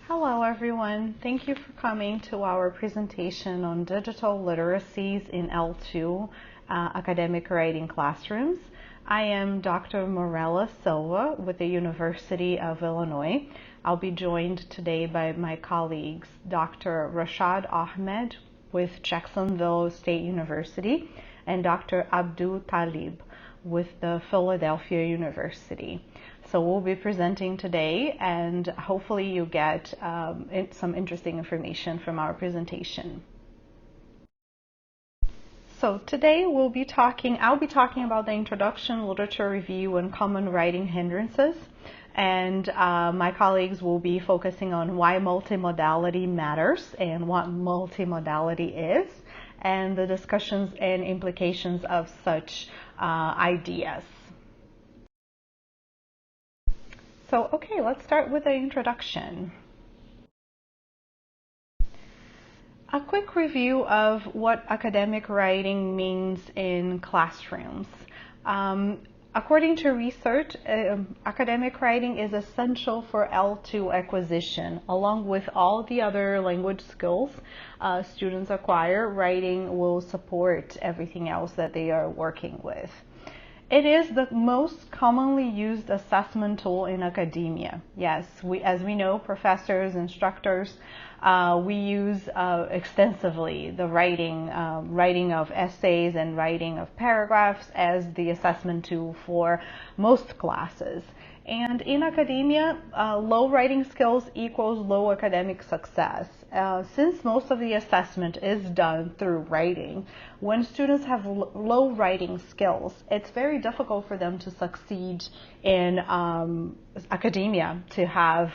Hello everyone, thank you for coming to our presentation on digital literacies in L2 academic writing classrooms. I am Dr. Morella Silva with the University of Illinois. I'll be joined today by my colleagues Dr. Rashad Ahmed with Jacksonville State University and Dr. Abdul Talib with the Philadelphia University. So we'll be presenting today, and hopefully you get some interesting information from our presentation. So today I'll be talking about the introduction, literature review, and common writing hindrances. And my colleagues will be focusing on why multimodality matters and what multimodality is, and the discussions and implications of such ideas. So, okay, let's start with the introduction. A quick review of what academic writing means in classrooms. According to research, academic writing is essential for L2 acquisition. Along with all the other language skills students acquire, writing will support everything else that they are working with. It is the most commonly used assessment tool in academia. Yes, as we know, professors, instructors, we use extensively the writing of essays and writing of paragraphs as the assessment tool for most classes. And in academia, low writing skills equals low academic success. Since most of the assessment is done through writing, when students have low writing skills, it's very difficult for them to succeed in academia, to have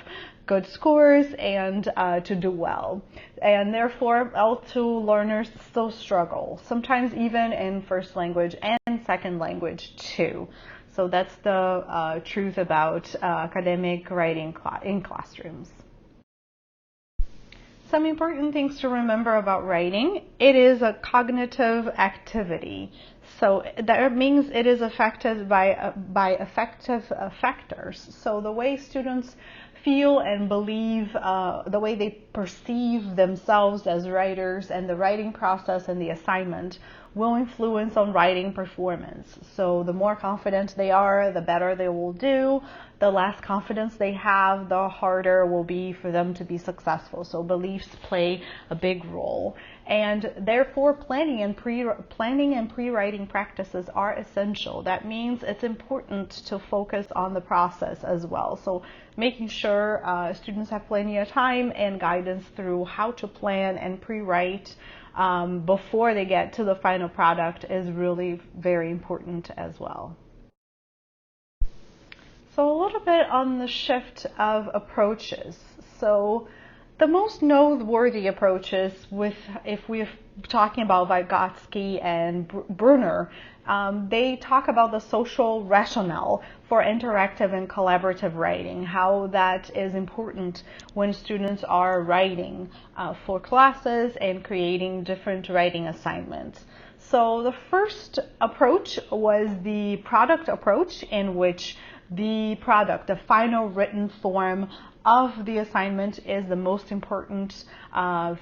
good scores and to do well. And therefore, L2 learners still struggle, sometimes even in first language and second language too. So that's the truth about academic writing in classrooms. Some important things to remember about writing. It is a cognitive activity. So that means it is affected by affective factors. So the way students feel and believe, the way they perceive themselves as writers, and the writing process and the assignment will influence on writing performance. So the more confident they are, the better they will do. The less confidence they have, the harder it will be for them to be successful. So beliefs play a big role. And therefore, planning and pre-writing practices are essential. That means it's important to focus on the process as well. So making sure students have plenty of time and guidance through how to plan and pre-write before they get to the final product is really very important as well. So a little bit on the shift of approaches. So the most noteworthy approaches, if we're talking about Vygotsky and Bruner, they talk about the social rationale for interactive and collaborative writing, how that is important when students are writing for classes and creating different writing assignments. So the first approach was the product approach, in which the product, the final written form of the assignment, is the most important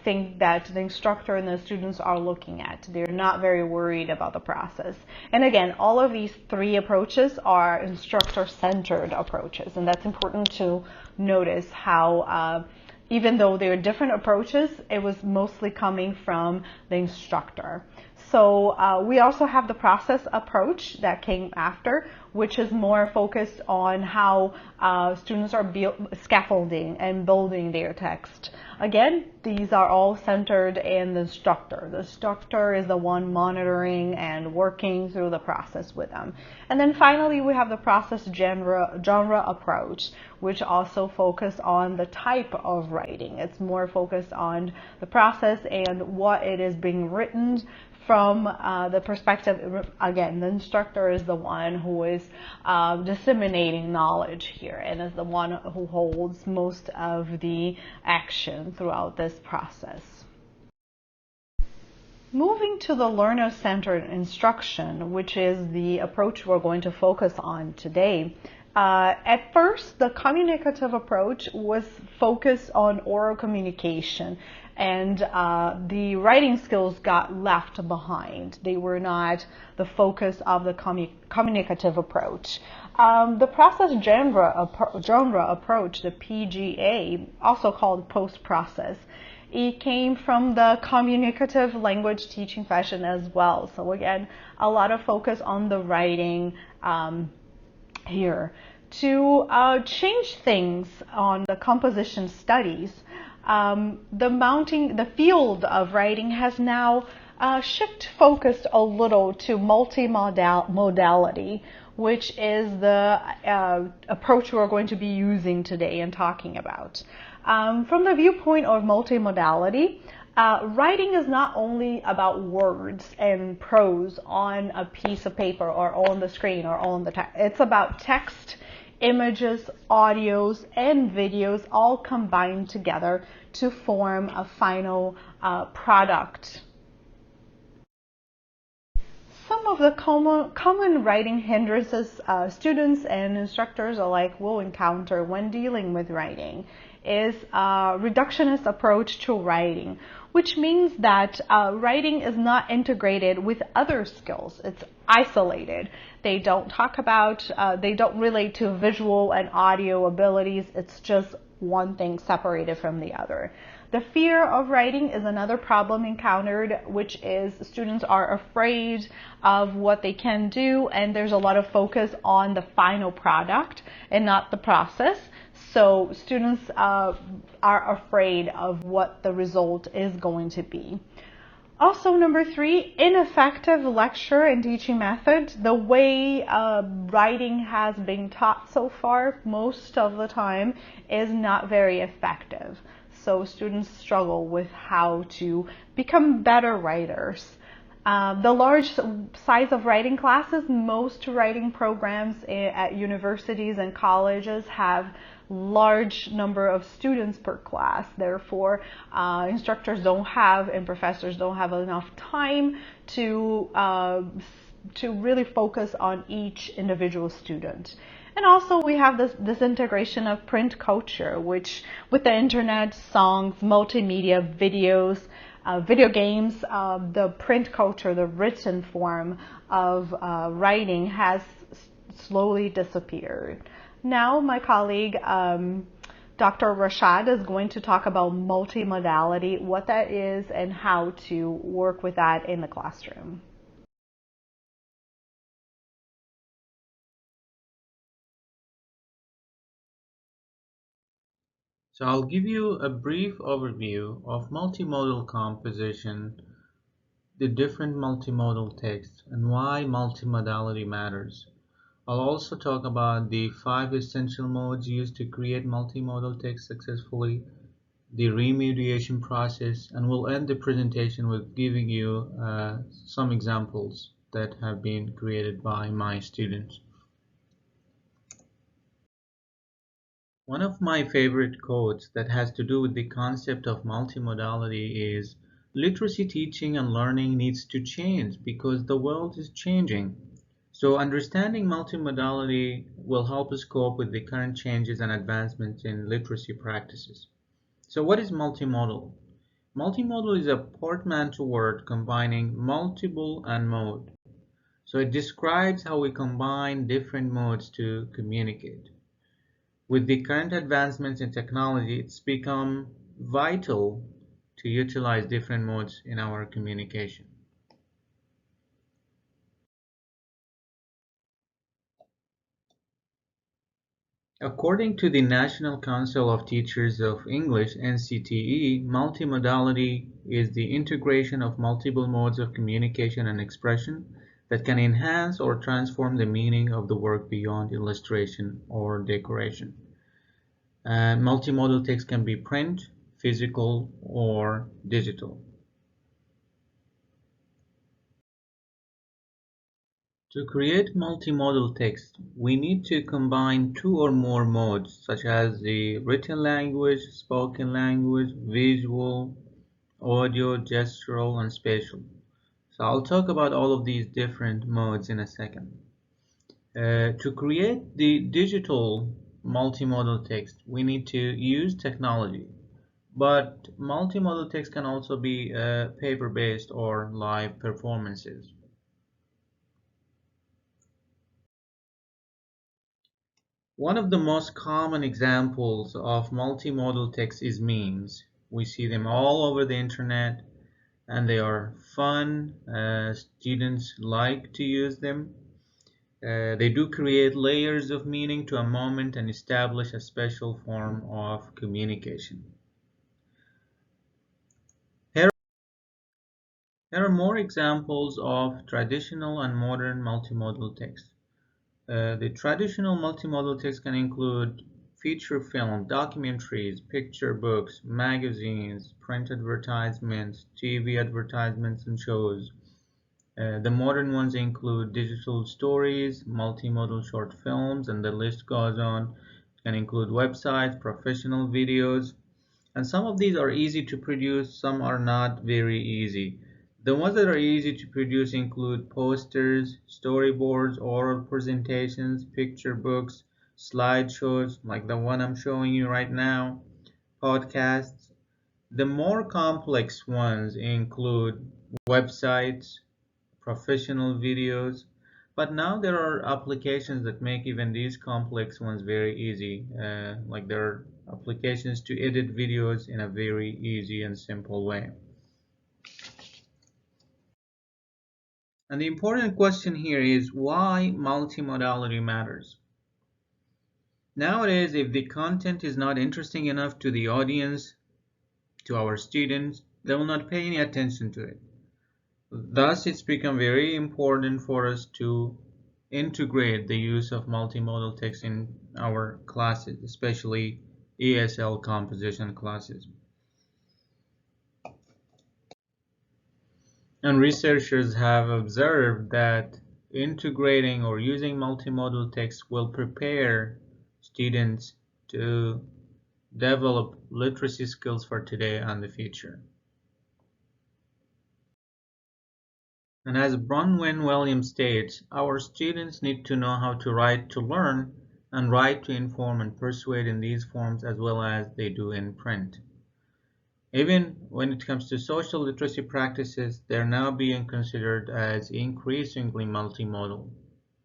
thing that the instructor and the students are looking at. They're not very worried about the process. And again, all of these three approaches are instructor-centered approaches, and that's important to notice how even though they're different approaches, it was mostly coming from the instructor. So we also have the process approach that came after, which is more focused on how students are scaffolding and building their text. Again, these are all centered in the instructor. The instructor is the one monitoring and working through the process with them. And then finally, we have the process genre approach, which also focus on the type of writing. It's more focused on the process and what it is being written from the perspective. Again, the instructor is the one who is disseminating knowledge here, and is the one who holds most of the action throughout this process. Moving to the learner-centered instruction, which is the approach we're going to focus on today, At first, the communicative approach was focused on oral communication, and the writing skills got left behind. They were not the focus of the communicative approach. The process genre approach, the PGA, also called post-process, it came from the communicative language teaching fashion as well. So again, a lot of focus on the writing here. To change things on the composition studies, the field of writing has now shift focused a little to multimodality, which is the approach we're going to be using today and talking about. From the viewpoint of multimodality, writing is not only about words and prose on a piece of paper or on the screen or on the text. It's about text, images, audios, and videos all combined together to form a final product. Some of the common writing hindrances students and instructors alike will encounter when dealing with writing is a reductionist approach to writing, which means that writing is not integrated with other skills. It's isolated. They don't relate to visual and audio abilities. It's just one thing separated from the other. The fear of writing is another problem encountered, which is students are afraid of what they can do, and there's a lot of focus on the final product and not the process. So students are afraid of what the result is going to be. Also, number 3, ineffective lecture and teaching method. The way writing has been taught so far, most of the time, is not very effective. So students struggle with how to become better writers. The large size of writing classes, most writing programs at universities and colleges have large number of students per class. Therefore, instructors don't have and professors don't have enough time to really focus on each individual student. And also we have this integration of print culture, which with the internet, songs, multimedia, videos, video games, the print culture, the written form of writing has slowly disappeared. Now my colleague, Dr. Rashad, is going to talk about multimodality, what that is, and how to work with that in the classroom. So I'll give you a brief overview of multimodal composition, the different multimodal texts, and why multimodality matters. I'll also talk about the 5 essential modes used to create multimodal text successfully, the remediation process, and we'll end the presentation with giving you some examples that have been created by my students. One of my favorite quotes that has to do with the concept of multimodality is, literacy teaching and learning needs to change because the world is changing. So understanding multimodality will help us cope with the current changes and advancements in literacy practices. So what is multimodal? Multimodal is a portmanteau word combining multiple and mode. So it describes how we combine different modes to communicate. With the current advancements in technology, it's become vital to utilize different modes in our communication. According to the National Council of Teachers of English (NCTE), multimodality is the integration of multiple modes of communication and expression that can enhance or transform the meaning of the work beyond illustration or decoration. Multimodal text can be print, physical, or digital. To create multimodal text, we need to combine 2 or more modes, such as the written language, spoken language, visual, audio, gestural, and spatial. So I'll talk about all of these different modes in a second. To create the digital multimodal text, we need to use technology. But multimodal text can also be paper-based or live performances. One of the most common examples of multimodal text is memes. We see them all over the internet and they are fun. Students like to use them. They do create layers of meaning to a moment and establish a special form of communication. Here, here are more examples of traditional and modern multimodal text. The traditional multimodal text can include feature film, documentaries, picture books, magazines, print advertisements, TV advertisements, and shows. The modern ones include digital stories, multimodal short films, and the list goes on. It can include websites, professional videos, and some of these are easy to produce, some are not very easy. The ones that are easy to produce include posters, storyboards, oral presentations, picture books, slideshows, like the one I'm showing you right now, podcasts. The more complex ones include websites, professional videos, but now there are applications that make even these complex ones very easy. Like there are applications to edit videos in a very easy and simple way. And the important question here is why multimodality matters. Nowadays, if the content is not interesting enough to the audience, to our students, they will not pay any attention to it. Thus, it's become very important for us to integrate the use of multimodal text in our classes, especially ESL composition classes. And researchers have observed that integrating or using multimodal text will prepare students to develop literacy skills for today and the future. And as Bronwyn Williams states, our students need to know how to write to learn and write to inform and persuade in these forms as well as they do in print. Even when it comes to social literacy practices, they're now being considered as increasingly multimodal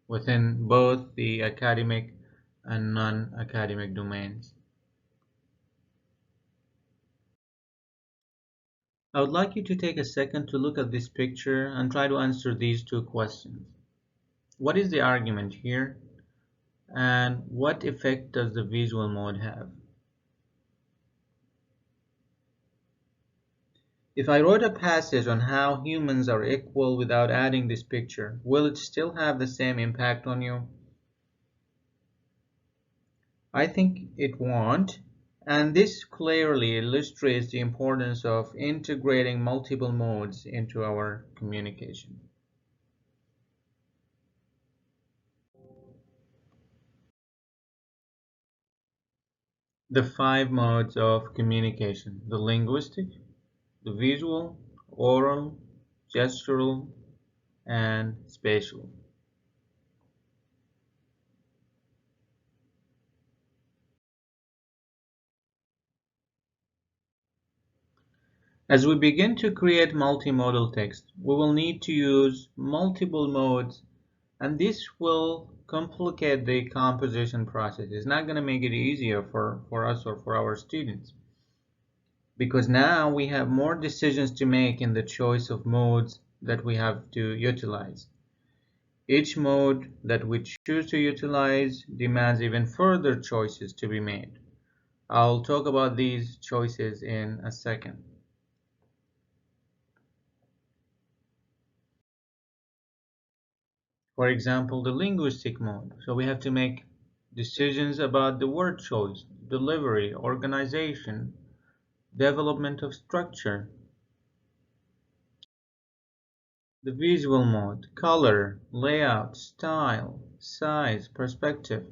within both the academic and non-academic domains. I would like you to take a second to look at this picture and try to answer these two questions. What is the argument here? And what effect does the visual mode have? If I wrote a passage on how humans are equal without adding this picture, will it still have the same impact on you? I think it won't, and this clearly illustrates the importance of integrating multiple modes into our communication. The five modes of communication: the linguistic, the visual, oral, gestural, and spatial. As we begin to create multimodal text, we will need to use multiple modes, and this will complicate the composition process. It's not going to make it easier for us or for our students, because now we have more decisions to make in the choice of modes that we have to utilize. Each mode that we choose to utilize demands even further choices to be made. I'll talk about these choices in a second. For example, the linguistic mode. So we have to make decisions about the word choice, delivery, organization, development of structure. The visual mode: color, layout, style, size, perspective.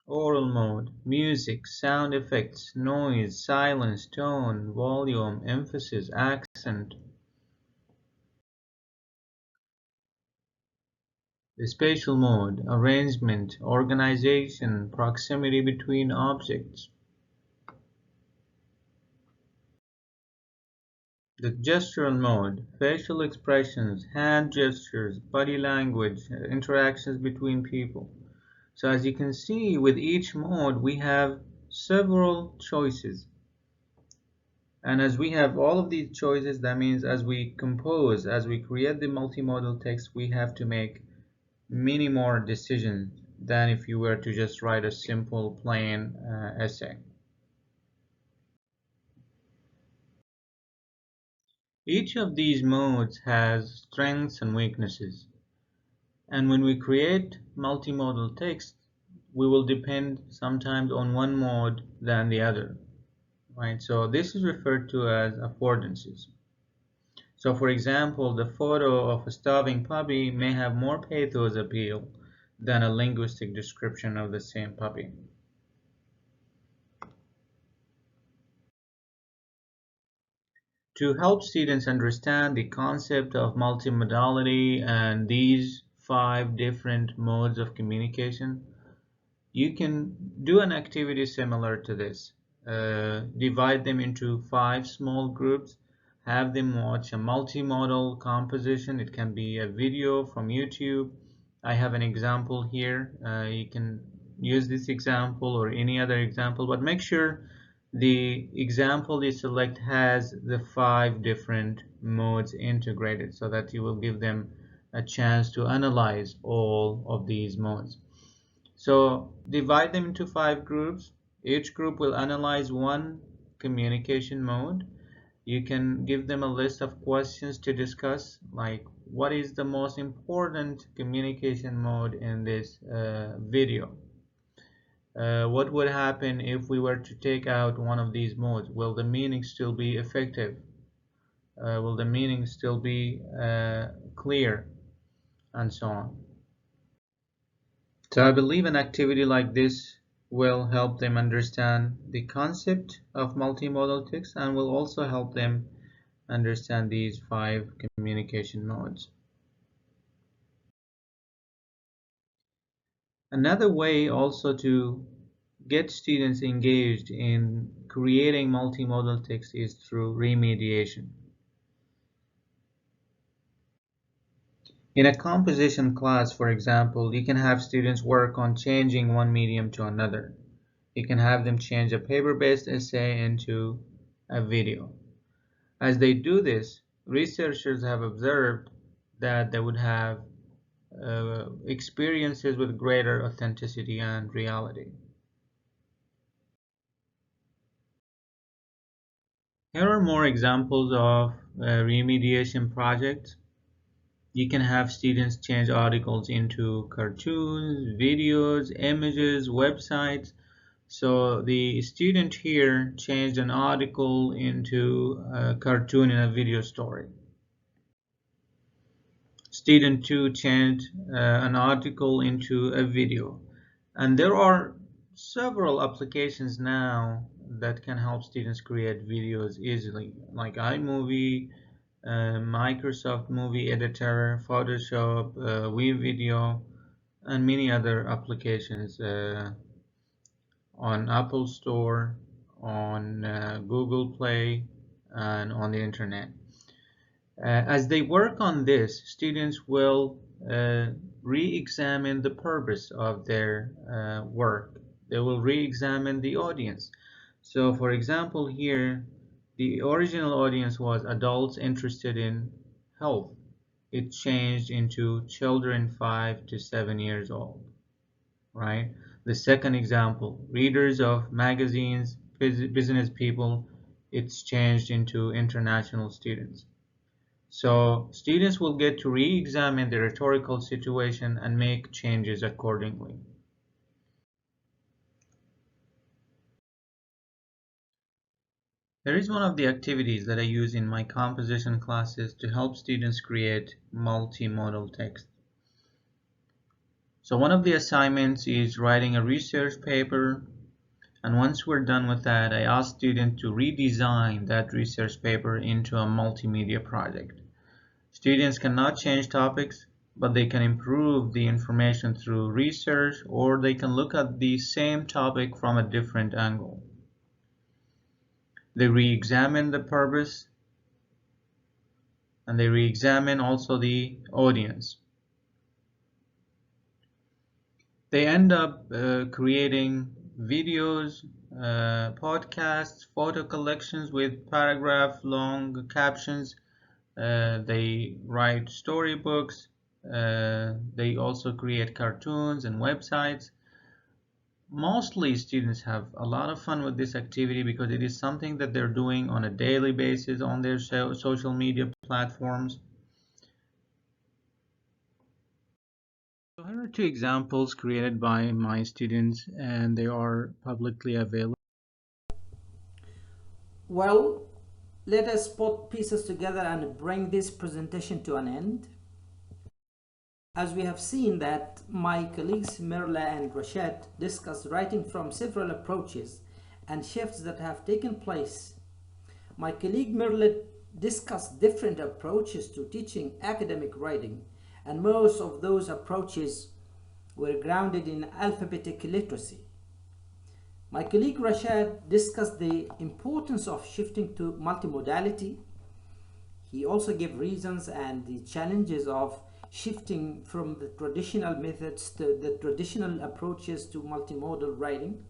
Oral mode: music, sound effects, noise, silence, tone, volume, emphasis, accent. the spatial mode, arrangement, organization, proximity between objects. The gestural mode, facial expressions, hand gestures, body language, interactions between people. So as you can see, with each mode, we have several choices. And as we have all of these choices, that means as we compose, as we create the multimodal text, we have to make many more decisions than if you were to just write a simple plain essay. Each of these modes has strengths and weaknesses. And when we create multimodal text, we will depend sometimes on one mode than the other, right? So this is referred to as affordances. So for example, the photo of a starving puppy may have more pathos appeal than a linguistic description of the same puppy. To help students understand the concept of multimodality and these 5 different modes of communication, you can do an activity similar to this. Divide them into 5 small groups, have them watch a multimodal composition. It can be a video from YouTube. I have an example here. You can use this example or any other example, but make sure the example you select has the 5 different modes integrated so that you will give them a chance to analyze all of these modes. So divide them into 5 groups. Each group will analyze one communication mode. You can give them a list of questions to discuss, like what is the most important communication mode in this video? What would happen if we were to take out one of these modes? Will the meaning still be effective? Will the meaning still be clear? And so on. So I believe an activity like this will help them understand the concept of multimodal text and will also help them understand these 5 communication modes. Another way also to get students engaged in creating multimodal text is through remediation. In a composition class, for example, you can have students work on changing one medium to another. You can have them change a paper-based essay into a video. As they do this, researchers have observed that they would have experiences with greater authenticity and reality. Here are more examples of remediation projects. You can have students change articles into cartoons, videos, images, websites. So the student here changed an article into a cartoon in a video story. Student 2 changed an article into a video. And there are several applications now that can help students create videos easily, like iMovie, Microsoft Movie Editor, Photoshop, WeVideo, and many other applications on Apple Store, on Google Play, and on the internet. As they work on this, students will re-examine the purpose of their work. They will re-examine the audience. So for example here, the original audience was adults interested in health. It changed into children 5 to 7 years old, right? The second example, readers of magazines, business people, it's changed into international students. So students will get to re-examine the rhetorical situation and make changes accordingly. Here is one of the activities that I use in my composition classes to help students create multimodal text. So one of the assignments is writing a research paper, and once we're done with that, I ask students to redesign that research paper into a multimedia project. Students cannot change topics, but they can improve the information through research, or they can look at the same topic from a different angle. They re-examine the purpose, and they re-examine also the audience. They end up creating videos, podcasts, photo collections with paragraph long captions. They write storybooks. They also create cartoons and websites. Mostly students have a lot of fun with this activity because it is something that they're doing on a daily basis on their social media platforms. So here are two examples created by my students, and they are publicly available. Well, let us put pieces together and bring this presentation to an end. As we have seen that my colleagues Mirla and Rashad discussed writing from several approaches and shifts that have taken place. My colleague Mirla discussed different approaches to teaching academic writing, and most of those approaches were grounded in alphabetic literacy. My colleague Rashad discussed the importance of shifting to multimodality. He also gave reasons and the challenges of shifting from the traditional methods to the traditional approaches to multimodal writing.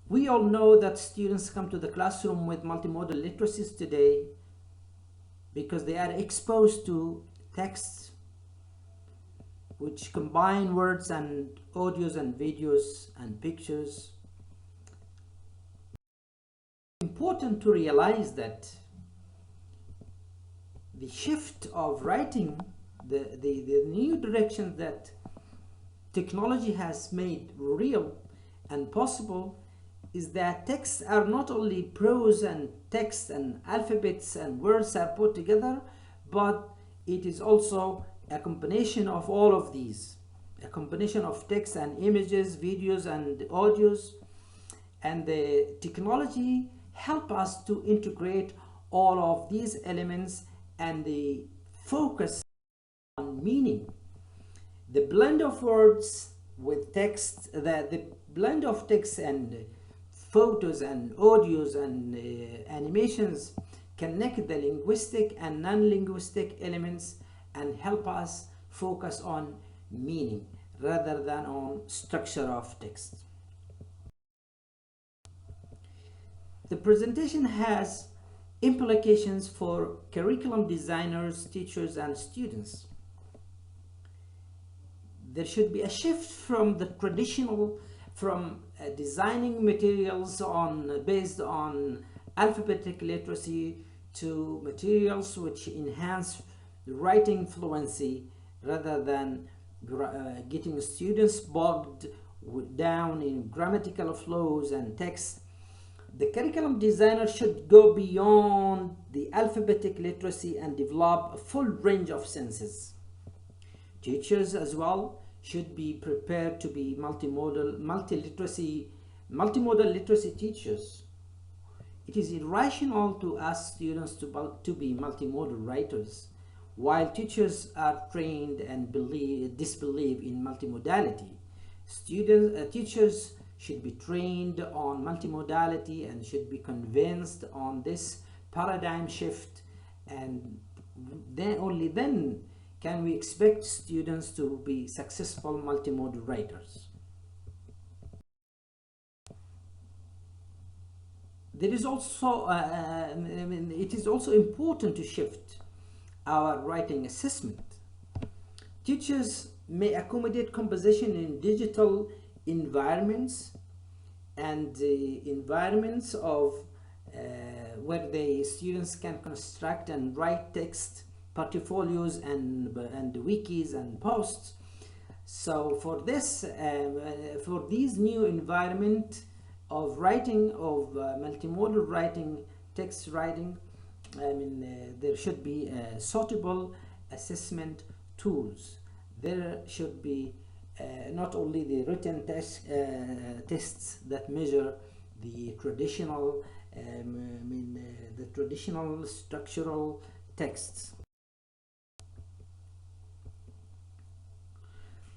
We all know that students come to the classroom with multimodal literacies today because they are exposed to texts which combine words and audios and videos and pictures. It's important to realize that the shift of writing, the new direction that technology has made real and possible, is that texts are not only prose and text and alphabets and words are put together, but it is also a combination of all of these, a combination of text and images, videos and audios, and the technology help us to integrate all of these elements and the focus on meaning. The blend of words with text, the blend of text and photos and audios and animations connect the linguistic and non-linguistic elements and help us focus on meaning rather than on structure of text. The presentation has implications for curriculum designers, teachers, and students. There should be a shift from the traditional, from designing materials based on alphabetic literacy to materials which enhance writing fluency rather than getting students bogged down in grammatical flows and text. The curriculum designer should go beyond the alphabetic literacy and develop a full range of senses. Teachers as well should be prepared to be multimodal literacy teachers. It is irrational to ask students to be multimodal writers, while teachers are trained and disbelieve in multimodality. Teachers should be trained on multimodality and should be convinced on this paradigm shift, and then only then can we expect students to be successful multimodal writers. There is also, it is also important to shift our writing assessment. Teachers may accommodate composition in digital environments and environments of where the students can construct and write text portfolios and wikis and posts. So for this, for these new environment of writing, of multimodal writing, text writing, there should be suitable assessment tools. There should be not only the written tests that measure the traditional, the traditional structural texts.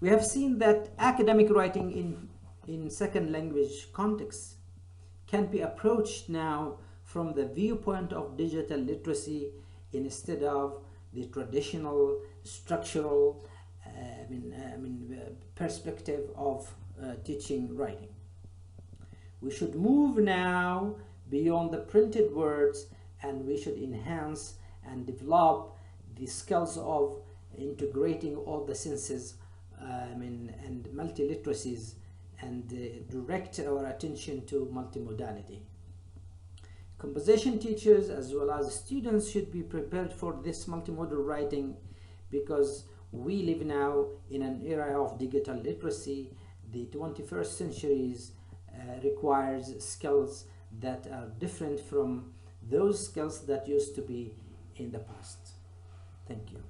We have seen that academic writing in second language contexts can be approached now from the viewpoint of digital literacy instead of the traditional structural perspective of teaching writing. We should move now beyond the printed words, and we should enhance and develop the skills of integrating all the senses and multiliteracies, and direct our attention to multimodality. Composition teachers as well as students should be prepared for this multimodal writing, because we live now in an era of digital literacy. The 21st century requires skills that are different from those skills that used to be in the past. Thank you.